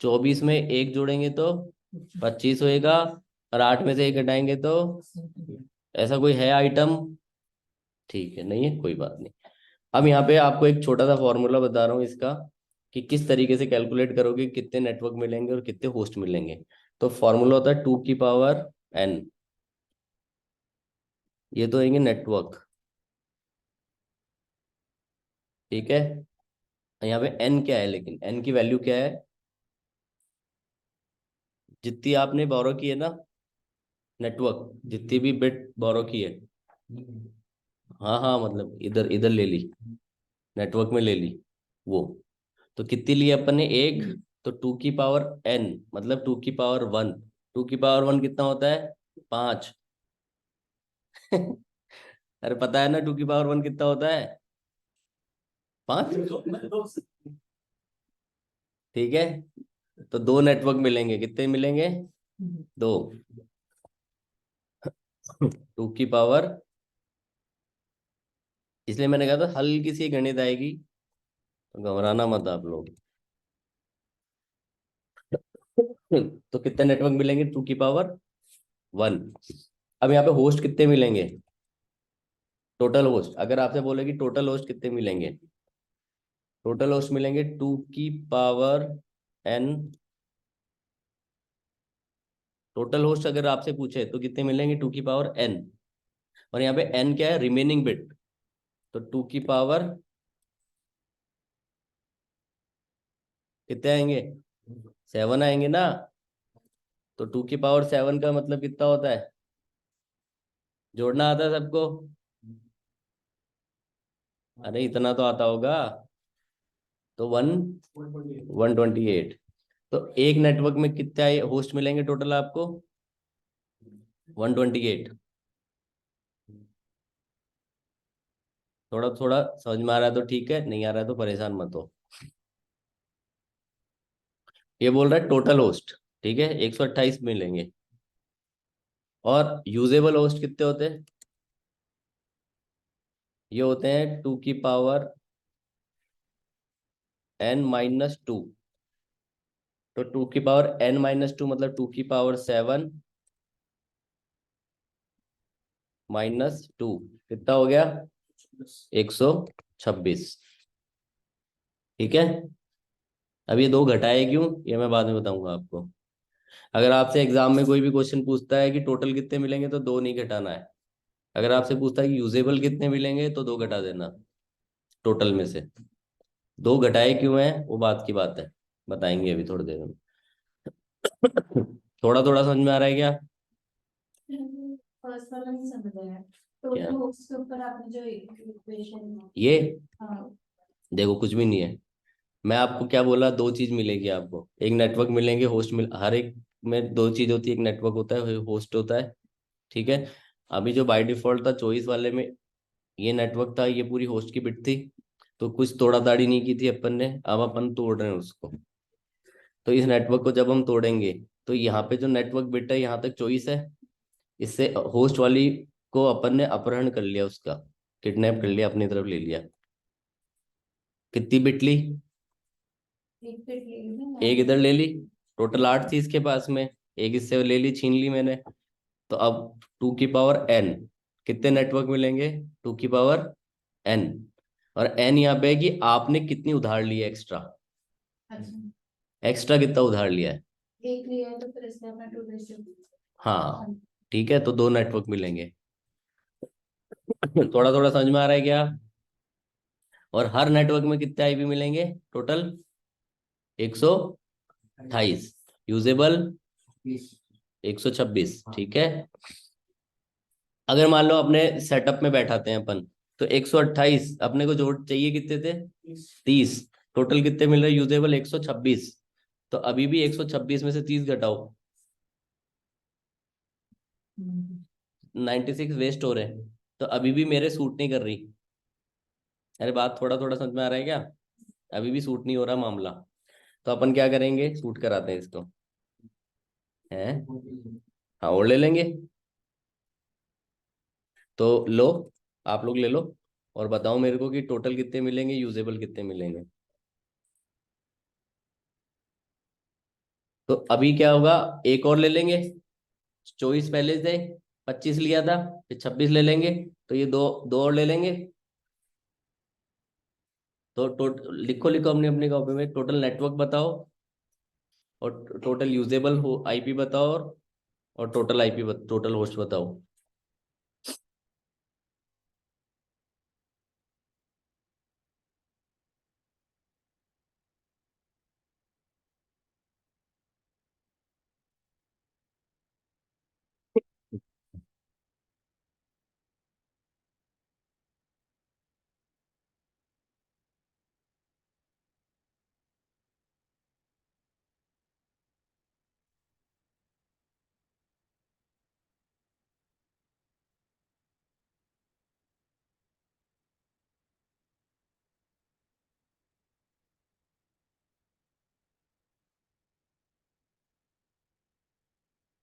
24 में एक जोड़ेंगे तो 25 होएगा, और 8 में से एक घटाएंगे तो, ऐसा कोई है आइटम? ठीक है, नहीं है, कोई बात नहीं। अब यहाँ पे आपको एक छोटा सा फॉर्मूला बता रहा हूँ इसका, कि किस तरीके से कैलकुलेट करोगे कितने नेटवर्क मिलेंगे और कितने होस्ट मिलेंगे। तो फॉर्मूला होता है 2 की पावर n। ये तो होंगे नेटवर्क, ठीक है। यहाँ पे n क्या है, लेकिन n की वैल्यू क्या है? जितनी आपने बोरो की है ना, नेटवर्क जितनी भी बिट बोरो की है, हाँ हाँ, मतलब इधर इधर ले ली, नेटवर्क में ले ली वो। तो कितनी ली अपन ने? एक। तो 2 की पावर n, मतलब 2 की पावर 1। 2 की पावर 1 कितना होता है? 5। अरे पता है ना 2 की पावर 1 कितना होता है? 5। ठीक है, तो दो नेटवर्क मिलेंगे, कितने मिलेंगे? दो। 2 की पावर, इसलिए मैंने कहा था हल्की सी गणित आएगी, तो घबराना मत आप लोग। तो कितने नेटवर्क मिलेंगे? 2 की पावर 1। अब यहाँ पे होस्ट कितने मिलेंगे? टोटल होस्ट, अगर आपसे बोले कि टोटल होस्ट कितने मिलेंगे, टोटल होस्ट मिलेंगे 2 की पावर n। टोटल होस्ट अगर आपसे पूछे तो कितने मिलेंगे? 2 की पावर n। और यहाँ पे n क्या है? Remaining bit. तो 2 की पावर कितने आएंगे? 7 आएंगे ना। तो 2 की पावर 7 का मतलब कितना होता है? जोड़ना आता है सबको? अरे इतना तो आता होगा। तो 128। तो एक नेटवर्क में कितने होस्ट मिलेंगे टोटल आपको? 128। थोड़ा थोड़ा समझ में आ रहा है तो ठीक है, नहीं आ रहा है तो परेशान मत हो। ये बोल रहा है टोटल होस्ट, ठीक है, 128 मिलेंगे। और यूजेबल होस्ट कितने होते हैं? ये होते हैं 2 की पावर n-2। तो 2 की पावर n-2 मतलब 2 की पावर 7 -2 कितना हो गया? 126। ठीक है। अब ये दो घटाए क्यों, ये मैं बाद में बताऊंगा आपको। अगर आपसे एग्जाम में कोई भी क्वेश्चन पूछता है कि टोटल कितने मिलेंगे, तो दो नहीं घटाना है। अगर आपसे पूछता है कि यूजेबल कितने मिलेंगे, तो दो घटा देना टोटल में से। दो घटाए क्यों है वो बात की बात है, बताएंगे अभी थोड़ी देर में। थोड़ा थोड़ा समझ में आ रहा है क्या? फर्स्ट वाला नहीं समझ आया। क्या? टोटल होस्ट के ऊपर आपने जो इक्वेशन, ये हाँ, देखो कुछ भी नहीं है। मैं आपको क्या बोला? दो चीज मिलेगी आपको, एक नेटवर्क मिलेंगे, होस्ट मिल, हर एक में दो चीज होती है, एक नेटवर्क होता है, होस्ट होता है। ठीक है। अभी जो बाय डिफॉल्ट था 24 वाले में, ये नेटवर्क था, ये पूरी होस्ट की बिट थी। तो कुछ तोड़ा ताड़ी नहीं की थी अपन ने, अब अपन तोड़ रहे हैं उसको। तो इस नेटवर्क को जब हम तोड़ेंगे, तो यहाँ पे जो नेटवर्क बिट है यहाँ तक 24 है। इससे होस्ट वाली को अपन ने अपहरण कर लिया, उसका किडनैप कर लिया, अपनी तरफ ले लिया। कितनी बिट ली? एक फिट ले ली ना। एक इधर ले ली। टोटल 8 थी इसके पास में, एक इससे ले ली, छीन ली मैंने। तो अब 2 की पावर n कितने नेटवर्क मिलेंगे? 2 की पावर n। और n यहाँ पे है कि आपने कितनी उधार ली है एक्स्ट्रा। अच्छा, एक्स्ट्रा कितना उधार लिया है? एक लिया है तो फिर इसलिए अपना टू रेशियो। हाँ, ठीक है, तो दो नेटवर्क मिलेंगे। थोड़ा थोड़ा समझ में आ रहा है क्या? और हर नेटवर्क में कितने आईपी मिलेंगे टोटल? 128। यूजेबल 126। ठीक है। अगर मान लो अपने सेटअप में बैठाते हैं अपन, तो 128 अपने को जोड़ चाहिए कितने थे? 30। टोटल कितने मिल रहे? यूजेबल 126। तो अभी भी 126 में से 30 घटाओ, 96 वेस्ट हो रहे हैं। तो अभी भी मेरे सूट नहीं कर रही। अरे बात थोड़ा थोड़ा समझ में आ रहा है क्या? अभी भी सूट नहीं हो रहा मामला। तो अपन क्या करेंगे? सूट कराते हैं इसको, हैं? हाँ, और ले लेंगे। तो लो, आप लोग ले लो और बताओ मेरे को कि टोटल कितने मिलेंगे, यूजेबल कितने मिलेंगे। तो अभी क्या होगा, एक और ले लेंगे, 24 पहले से, 25 लिया था, फिर 26 ले लेंगे, तो ये दो दो और ले लेंगे। तो लिखो लिखो अपनी अपनी कॉपी में, टोटल नेटवर्क बताओ और टोटल यूजेबल हो आईपी बताओ और टोटल आईपी टोटल होस्ट बताओ।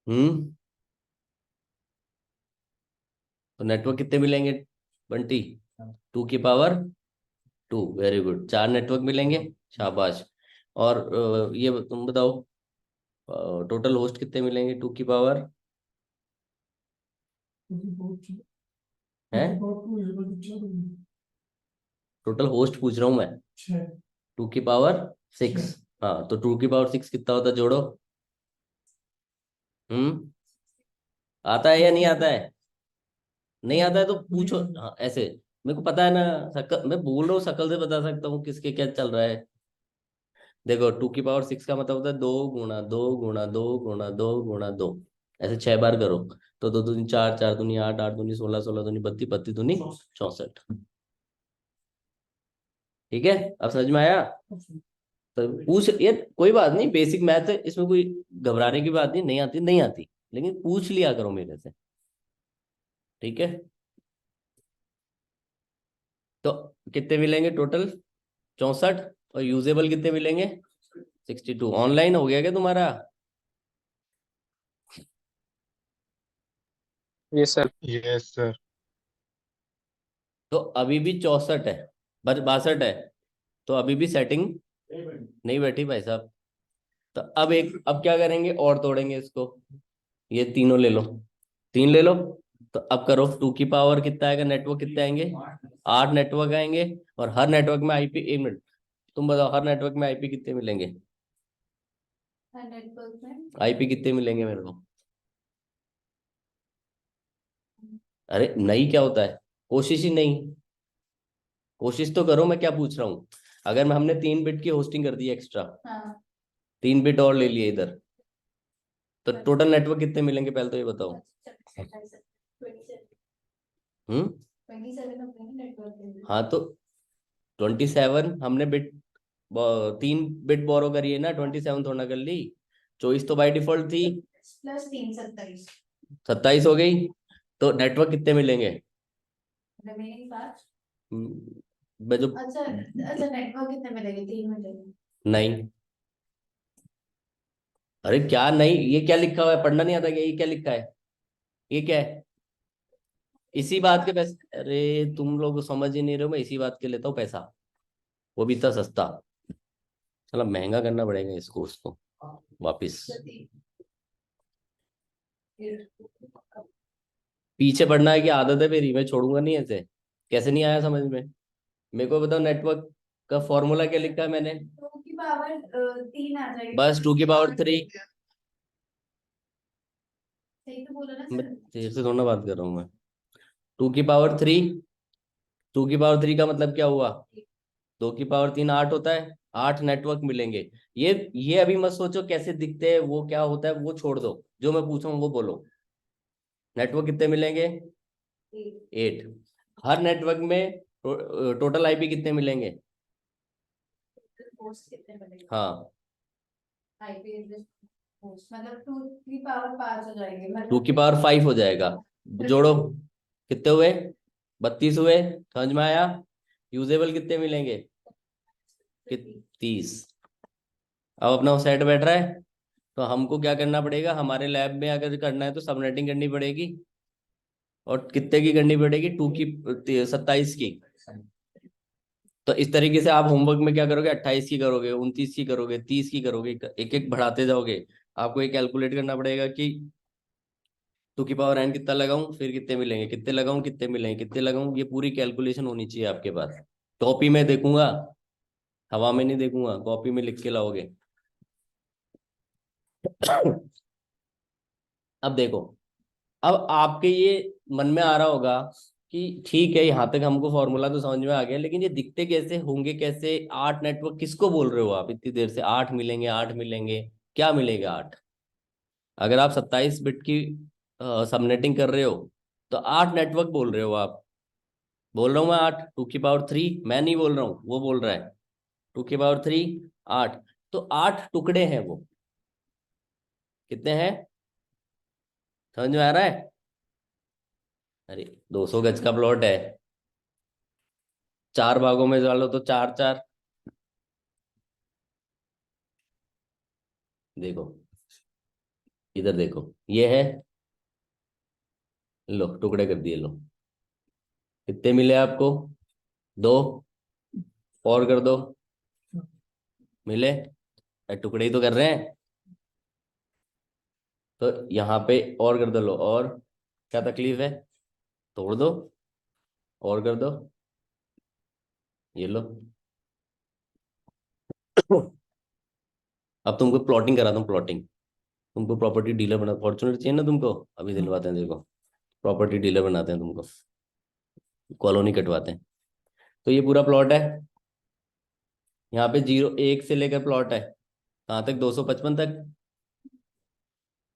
हम्म। तो नेटवर्क कितने मिलेंगे, 20, 2 की पावर 2, वेरी गुड, 4 नेटवर्क मिलेंगे, शाबाश। और ये तुम बताओ, टोटल होस्ट कितने मिलेंगे, 2 की पावर क्योंकि बहुत है, क्योंकि बहुत को ये वाली चार होगी, टोटल होस्ट पूछ रहा हूँ मैं, 6 2 की पावर 6। हाँ तो 2 की पावर 6 कितना होता है, जोड़ो। हम्म। आता है या नहीं आता है, नहीं आता है तो पूछो, हाँ ऐसे। मेरे को पता है ना, शकल मैं बोल रहा हूँ, शकल से बता सकता हूँ किसके क्या चल रहा है। देखो 2 की पावर 6 का मतलब होता है 2 गुणा 2 गुणा 2 गुणा 2 गुणा 2, ऐसे 6 बार करो। तो 2 दूनी 4, 4 दूनी 8, 8 दूनी 16, 16 दूनी 32, 32 दूनी 64। ठीक है, अब समझ में आया। तो पूछ, ये कोई बात नहीं, बेसिक मैथ है, इसमें कोई घबराने की बात नहीं, नहीं आती नहीं आती, लेकिन पूछ लिया करो मेरे से। ठीक है, तो कितने मिलेंगे टोटल, 64, और यूजेबल कितने मिलेंगे, 62। ऑनलाइन हो गया क्या तुम्हारा, यस सर। Yes sir. तो अभी भी 64 है, 62 है, तो अभी भी सेटिंग नहीं बैठी भाई साहब। तो अब क्या करेंगे, और तोड़ेंगे इसको, ये तीनों ले लो, 3 ले लो। तो अब करो, 2 की पावर कितना आएगा, नेटवर्क कितने आएंगे, 8 नेटवर्क आएंगे, और हर नेटवर्क में आईपी, 1 मिनट, तुम बताओ हर नेटवर्क में आईपी कितने मिलेंगे, 100 में आईपी कितने मिलेंगे मेरे को। अरे नहीं, क्या होता है, कोशिश ही नहीं, कोशिश तो करो, मैं क्या पूछ रहा हूँ। अगर मैं हमने 3 बिट की होस्टिंग कर दी एक्स्ट्रा, हाँ 3 बिट और ले लिए इधर, तो टोटल नेटवर्क कितने मिलेंगे, पहले तो ये बताओ। 27 हम्म। नेटवर्क हाँ तो 27 हमने बिट, 3 बिट बोरो करी है ना, 27 थोड़ा ना कर ली, 24 तो बाई डिफॉल्ट थी, +3 27 27 हो गई। तो नेटवर्क कितने मिलेंगे, रिमेनिंग 5। मैं जो, अच्छा अच्छा, नेटवर्क कितने मिलेंगे, 3 मिलेंगे। नहीं, अरे क्या नहीं, ये क्या लिखा हुआ है, पढ़ना नहीं आता क्या, ये क्या लिखा है, ये क्या है, इसी बात के पैसे, अरे तुम लोग समझ ही नहीं रहे हो, मैं इसी बात के लेता हूँ पैसा, वो भी इतना सस्ता, चलो महंगा करना पड़ेगा इस कोर्स को वापिस। पीछे पड़ना है कि आदत है मेरी, मैं छोड़ूंगा नहीं ऐसे, कैसे नहीं आया समझ में, मेरे को बताओ नेटवर्क का फॉर्मूला क्या लिखा है मैंने, 2 की पावर 3 आ जाएगी। बस 2 की पावर 3। सही तो बोला ना मैं सर। तेरे से थोड़ा ना बात कर रहा हूँ मैं, 2 की पावर 3, 2 की पावर 3 का मतलब क्या हुआ, 2 की पावर 3 8 होता है, 8 नेटवर्क मिलेंगे। ये अभी मत सोचो कैसे दिखते हैं, वो क्या होता है, वो छोड़ दो, जो मैं पूछूं वो बोलो। नेटवर्क कितने मिलेंगे, 8। हर नेटवर्क में टोटल आईपी कितने मिलेंगे, होस्ट कितने मिलेंगे, हाँ, आईपी एड्रेस होस्ट मतलब 2 की पावर 5 हो जाएंगे, 2 की पावर 5 हो जाएगा, जोड़ो, कितने हुए, 32 हुए, समझ में आया। यूजेबल कितने मिलेंगे, 30। अब अपना सेट बैठ रहा है, तो हमको क्या करना पड़ेगा, हमारे लैब में अगर करना है तो सबनेटिंग करनी पड़ेगी, और कितने की करनी पड़ेगी, 2 की 27 की। तो इस तरीके से आप होमवर्क में क्या करोगे, 28 की करोगे, 29 की करोगे, 30 की करोगे, एक एक बढ़ाते जाओगे। आपको ये कैलकुलेट करना पड़ेगा कि 2 की पावर n कितना लगाऊं, फिर कितने मिलेंगे, कितने लगाऊं, कितने मिलेंगे, कितने लगाऊं, ये पूरी कैलकुलेशन होनी चाहिए आपके पास। कॉपी में देखूंगा, हवा में नहीं देखूंगा, कॉपी में लिख के लाओगे। अब देखो, अब आपके ये मन में आ रहा होगा कि ठीक है, यहाँ तक हमको फॉर्मूला तो समझ में आ गया, लेकिन ये दिखते कैसे होंगे, कैसे 8 नेटवर्क, किसको बोल रहे हो आप इतनी देर से, 8 मिलेंगे, 8 मिलेंगे, क्या मिलेगा 8? अगर आप 27 बिट की सबनेटिंग कर रहे हो तो 8 नेटवर्क बोल रहे हो आप। बोल रहा हूँ मैं 8, 2 की पावर 3, मैं नहीं बोल रहा हूँ, वो बोल रहा है 2 की पावर 3, 8। तो 8 टुकड़े हैं वो, कितने हैं, समझ में आ रहा है? अरे 200 गज का प्लॉट है, 4 भागों में डालो तो 4 4। देखो, इधर देखो, ये है, लो टुकड़े कर दिए, लो कितने मिले आपको, 2, और कर दो, मिले। टुकड़े ही तो कर रहे हैं। तो यहाँ पे और कर दो, लो, और क्या तकलीफ है, तोड़ दो, और कर दो, ये लो। अब तुमको प्लॉटिंग करा दूं, प्लॉटिंग, तुमको प्रॉपर्टी डीलर बना, फॉर्चुनर चाहिए ना तुमको, अभी दिलवाते हैं, देखो प्रॉपर्टी डीलर बनाते हैं तुमको, कॉलोनी कटवाते हैं। तो ये पूरा प्लॉट है, यहाँ पे 0 1 से लेकर प्लॉट है कहाँ तक, 255 तक,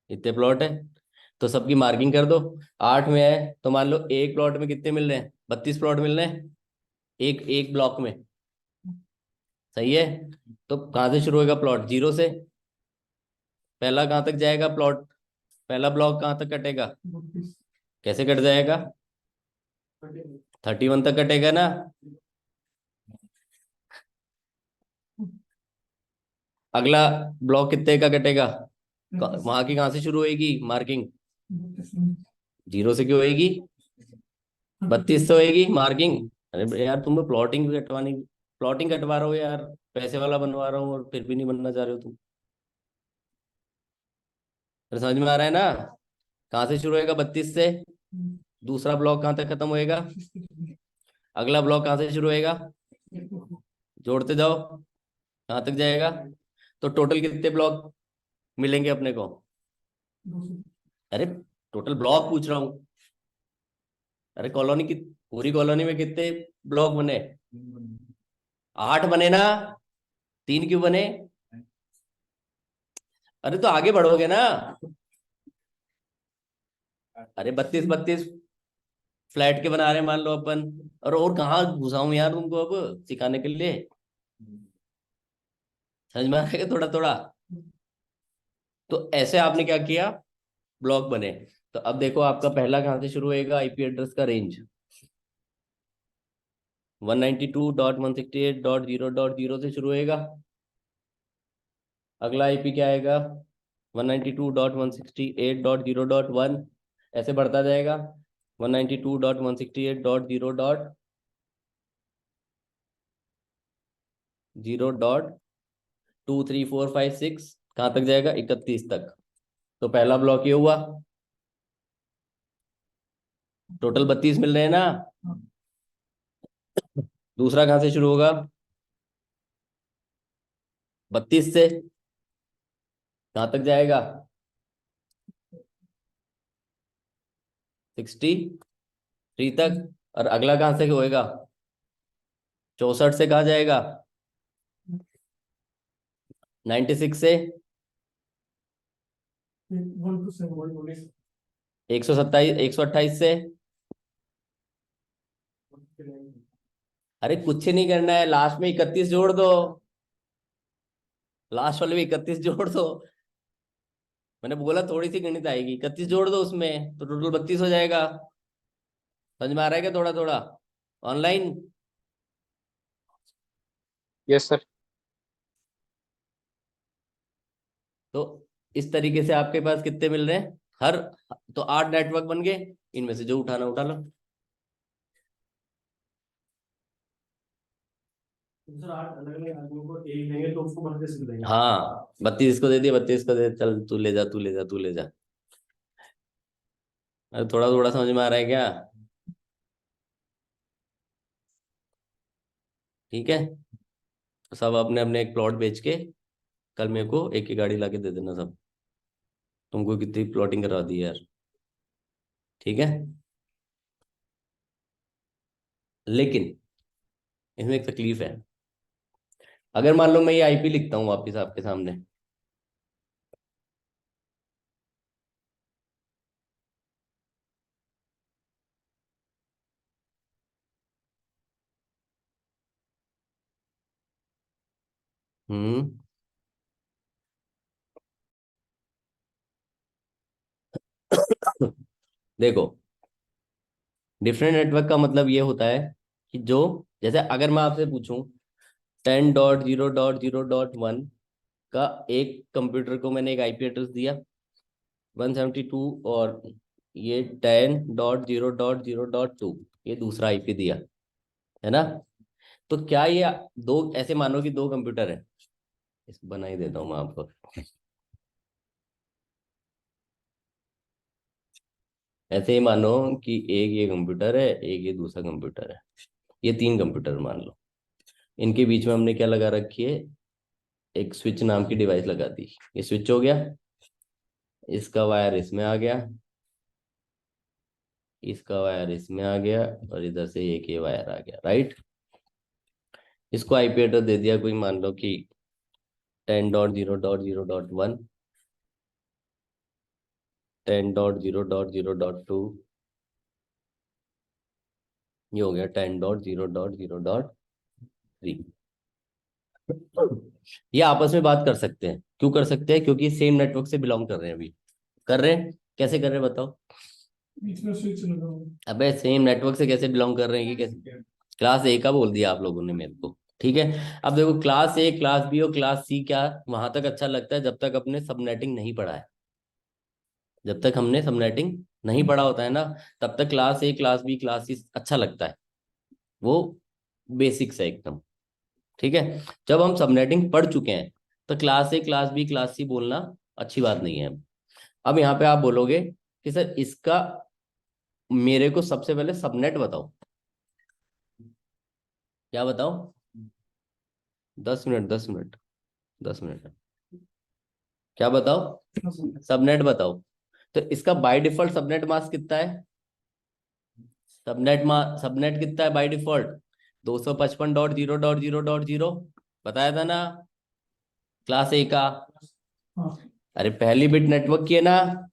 इतने प्लॉट है। तो सबकी मार्किंग कर दो। 8 में है तो मान लो एक प्लॉट में कितने मिल रहे हैं, 32 प्लॉट मिल रहे हैं, एक एक ब्लॉक में। सही है। तो कहाँ से शुरू होगा प्लॉट, 0 से। पहला कहाँ तक जाएगा प्लॉट, पहला ब्लॉक कहाँ तक कटेगा, 32, कैसे कट जाएगा, 31 तक कटेगा ना। अगला ब्लॉक कितने का कटेगा, वहां की कहाँ से शुरू होएगी मार्किंग, 0 से क्यों होएगी, 32 से होएगी मार्किंग। अरे यार तुम प्लॉटिंग कटवानी, प्लॉटिंग कटवा रहे हो यार, पैसे वाला बनवा रहा हूँ और फिर भी नहीं बनना चाह रहे हो तुम। फिर समझ में आ रहा है ना, कहाँ से शुरू होएगा, 32 से। दूसरा ब्लॉक कहाँ तक खत्म होएगा, अगला ब्लॉक कहाँ से शुरू होएगा, जोड़ते जाओ, कहाँ तक जाएगा। तो टोटल कितने ब्लॉक मिलेंगे अपने को, अरे टोटल ब्लॉक पूछ रहा हूँ। अरे कॉलोनी की, पूरी कॉलोनी में कितने ब्लॉक बने, 8 बने ना, 3 क्यों बने। अरे तो आगे बढ़ोगे ना। अरे 32 32 फ्लैट के बना रहे हैं मान लो अपन, और कहाँ घुसाऊं यार तुमको अब सिखाने के लिए, समझ में आ रहा है थोड़ा थोड़ा। तो ऐसे आपने क्या किया, ब्लॉक बने। तो अब देखो आपका पहला कहाँ से शुरू होएगा, आईपी एड्रेस का रेंज 192.168.0.0 से शुरू होएगा। अगला आईपी क्या आएगा, 192.168.0.1, ऐसे बढ़ता जाएगा, 192.168.0.0.23456 कहाँ तक जाएगा, 31 तक। तो पहला ब्लॉक ये हुआ, टोटल 32 मिल रहे हैं ना। दूसरा कहाँ से शुरू होगा, 32 से कहाँ तक जाएगा, 63 तक। और अगला कहाँ से होएगा, 64 से कहाँ जाएगा, 96 से 127, 128 से। अरे कुछ नहीं करना है, लास्ट में 31 जोड़ दो, लास्ट वाले में 31 जोड़ दो। मैंने बोला थोड़ी सी गणित आएगी, 31 जोड़ दो उसमें तो टोटल 32 हो जाएगा। समझ में आ रहा है क्या थोड़ा थोड़ा, ऑनलाइन। Yes sir. तो इस तरीके से आपके पास कितने मिल रहे हैं, हर, तो 8 नेटवर्क बन गए, इनमें से जो उठाना उठा लो। सर 8 अलग अलग आदमियों को एक देंगे तो उसको 32 देंगे। हाँ 32 को दे दिया, 32 को दे, चल तू ले जा, तू ले जा, तू ले जा। अरे थोड़ा थोड़ा समझ में आ रहा है क्या? ठीक है, तो सब अपने अपने एक प्लॉट बेच के कल मेरे को एक ही गाड़ी लाके दे देना सब। तुमको कितनी प्लॉटिंग करवा दी यार। ठीक है, लेकिन इसमें एक तकलीफ है। अगर मान लो मैं ये आईपी लिखता हूँ वापिस आपके सामने, हम्म, देखो डिफरेंट नेटवर्क का मतलब ये होता है कि जो, जैसे अगर मैं आपसे पूछूं 10.0.0.1 का एक कंप्यूटर को मैंने एक आईपी एड्रेस दिया 172, और ये 10.0.0.2 ये दूसरा आईपी दिया, है ना? तो क्या ये दो, ऐसे मानो कि दो कंप्यूटर है, इसको बना ही देता हूँ मैं आपको। ऐसे ही मानो कि एक ये कंप्यूटर है, एक ये दूसरा कंप्यूटर है, ये 3 कंप्यूटर मान लो। इनके बीच में हमने क्या लगा रखी है, एक स्विच नाम की डिवाइस लगा दी। ये स्विच हो गया, इसका वायर इसमें आ गया, इसका वायर इसमें आ गया, और इधर से एक ये वायर आ गया, राइट? इसको आईपी एड्रेस दे दिया कोई, मान लो कि 10.0.0.1, 10.0.0.2, ये हो गया 10.0.0.3। ये आपस में बात कर सकते हैं। क्यों कर सकते हैं? क्योंकि सेम नेटवर्क से बिलोंग कर रहे हैं अभी। कर रहे हैं, कैसे कर रहे हैं बताओ? बीच में स्विच लगा हुआ अबे सेम नेटवर्क से कैसे बिलोंग कर रहे हैं, कि कैसे? क्लास ए का बोल दिया आप लोगों ने मेरे को, ठीक है। अब देखो क्लास ए, क्लास बी और क्लास सी, क्या वहां तक अच्छा लगता है जब तक अपने सबनेटिंग नहीं पढ़ा है। जब तक हमने सबनेटिंग नहीं पढ़ा होता है ना, तब तक class A, class B, class C अच्छा लगता है, वो बेसिक्स है एकदम। ठीक है, जब हम सबनेटिंग पढ़ चुके हैं तो class A, class B, class C बोलना अच्छी बात नहीं है। अब यहाँ पे आप बोलोगे कि सर इसका, मेरे को सबसे पहले सबनेट बताओ। क्या बताओ? 10 मिनट, 10 मिनट, 10 मिनट। क्या बताओ? सबनेट बताओ। तो इसका बाय डिफॉल्ट सबनेट मास्क कितना है? सबनेट कितना है बाय डिफॉल्ट? 255.0.0.0 बताया था ना, क्लास ए का। हाँ अरे पहली बिट नेटवर्क की है ना,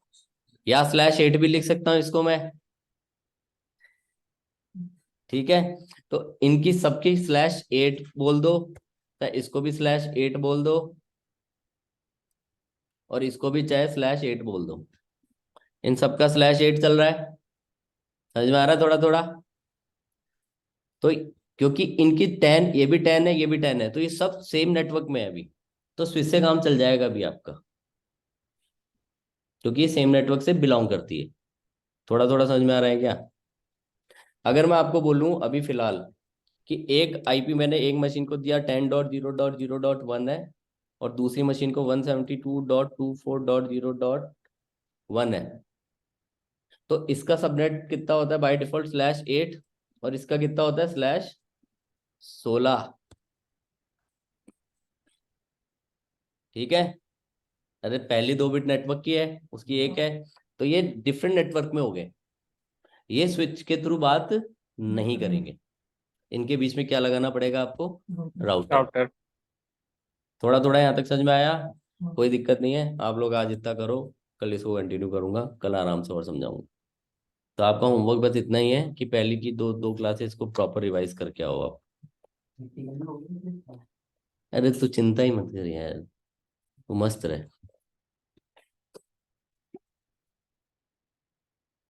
या /8 भी लिख सकता हूँ इसको मैं। ठीक है, तो इनकी सबकी /8 बोल दो, तो इसको भी /8 बोल दो, और इसको भी चाहे /8 बोल दो। इन सबका /8 चल रहा है, समझ में आ रहा है थोड़ा थोड़ा? तो क्योंकि इनकी 10, ये भी 10 है, ये भी 10 है, तो ये सब सेम नेटवर्क में है अभी, तो स्विच से काम चल जाएगा अभी आपका, क्योंकि ये सेम नेटवर्क से बिलोंग करती है। थोड़ा थोड़ा समझ में आ रहा है क्या? अगर मैं आपको बोलूं अभी फिलहाल कि एक आईपी मैंने एक मशीन को दिया 10.0.0.1 है, और दूसरी मशीन को 172.24.0.1 है, तो इसका सबनेट कितना होता है बाय डिफॉल्ट /8, और इसका कितना होता है /16। ठीक है, अरे पहली 2 बिट नेटवर्क की है, उसकी एक है, तो ये डिफरेंट नेटवर्क में हो गए। ये स्विच के थ्रू बात नहीं करेंगे, इनके बीच में क्या लगाना पड़ेगा आपको? राउटर। राउटर। थोड़ा थोड़ा यहाँ तक समझ में आया? कोई दिक्कत नहीं है, आप लोग आज इतना करो, कल इसको कंटिन्यू करूंगा, कल आराम से और समझाऊंगा। तो आपका होमवर्क बस इतना ही है कि पहली की दो दो क्लासेस को प्रॉपर रिवाइज करके आओ आप। अरे तू चिंता ही मत कर यार, तू मस्त रहे।